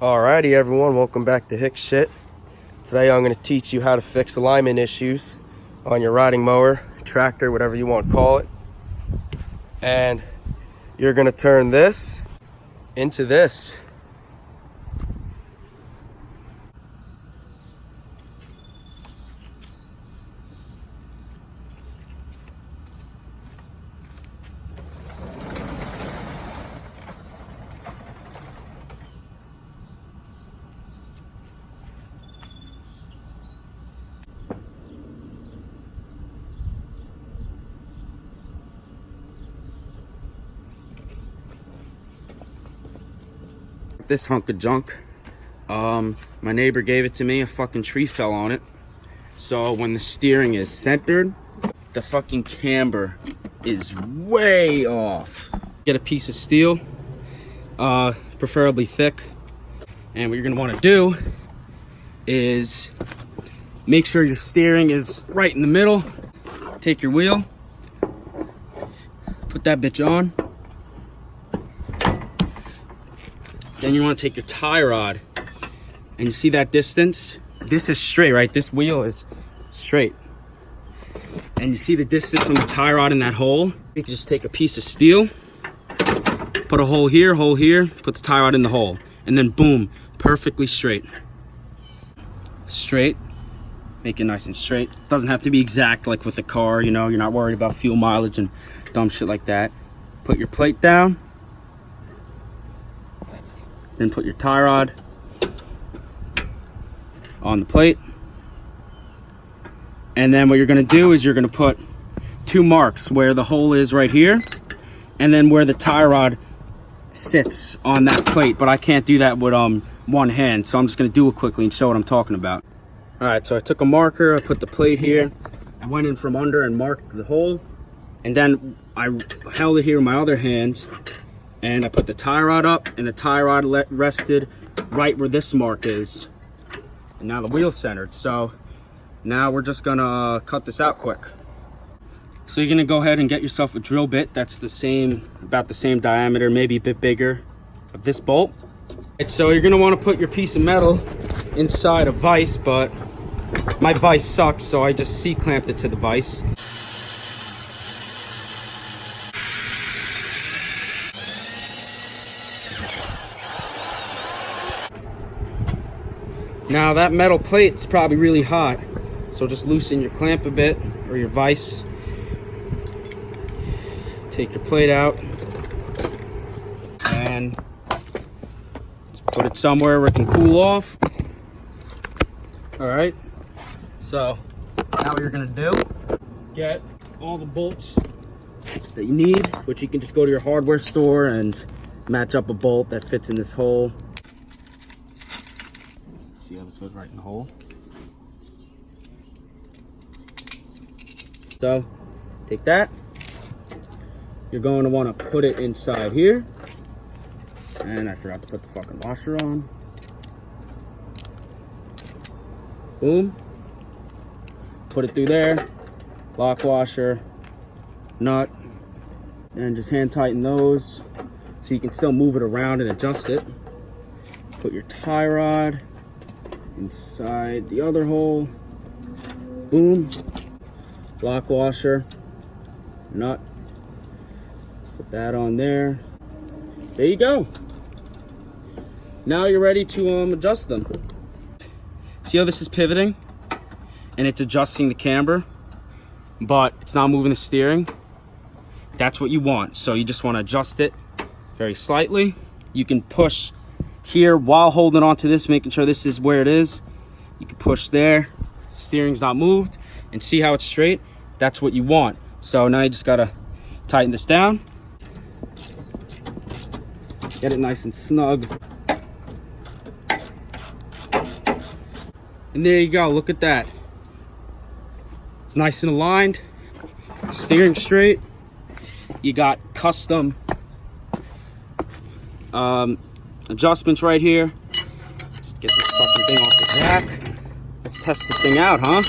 Alrighty everyone, welcome back to Hick Shit. Today I'm going to teach you how to fix alignment issues on your riding mower, tractor, whatever you want to call it. And you're going to turn this into this. This hunk of junk, my neighbor gave it to me. A fucking tree fell on it, so when the steering is centered, the fucking camber is way off. Get a piece of steel, preferably thick, and what you're gonna want to do is make sure your steering is right in the middle. Take your wheel, put that bitch on. Then you want to take your tie rod, and you see that distance? This is straight, right? This wheel is straight. And you see the distance from the tie rod in that hole? You can just take a piece of steel, put a hole here, put the tie rod in the hole, and then boom, perfectly straight. Straight, make it nice and straight. Doesn't have to be exact like with a car, you know, you're not worried about fuel mileage and dumb shit like that. Put your plate down. Then put your tie rod on the plate. And then what you're gonna do is you're gonna put two marks where the hole is right here, and then where the tie rod sits on that plate. But I can't do that with one hand, so I'm just gonna do it quickly and show what I'm talking about. All right, so I took a marker, I put the plate here, I went in from under and marked the hole, and then I held it here with my other hand, and I put the tie rod up, and the tie rod rested right where this mark is. And now the wheel's centered. So now we're just gonna cut this out quick. So you're gonna go ahead and get yourself a drill bit that's the same, about the same diameter, maybe a bit bigger, of this bolt. And so you're gonna wanna put your piece of metal inside a vise, but my vise sucks, so I just C-clamped it to the vise. Now that metal plate is probably really hot, so just loosen your clamp a bit, or your vise. Take your plate out, and just put it somewhere where it can cool off. Alright, so now what you're gonna do, get all the bolts that you need, which you can just go to your hardware store and match up a bolt that fits in this hole. See how this goes right in the hole? So, take that. You're going to want to put it inside here. And I forgot to put the fucking washer on. Boom. Put it through there. Lock washer, nut, and just hand tighten those so you can still move it around and adjust it. Put your tie rod inside the other hole. Boom. Lock washer, nut. Put that on there. There you go. Now you're ready to adjust them. See how this is pivoting? And it's adjusting the camber, but it's not moving the steering. That's what you want. So you just want to adjust it very slightly. You can push here while holding on to this, making sure this is where it is. You can push there, steering's not moved, and see how it's straight? That's what you want. So now you just gotta tighten this down. Get it nice and snug. And there you go, look at that. It's nice and aligned, steering straight. You got custom adjustments right here. Just get this fucking thing off the jack. Let's test this thing out, huh?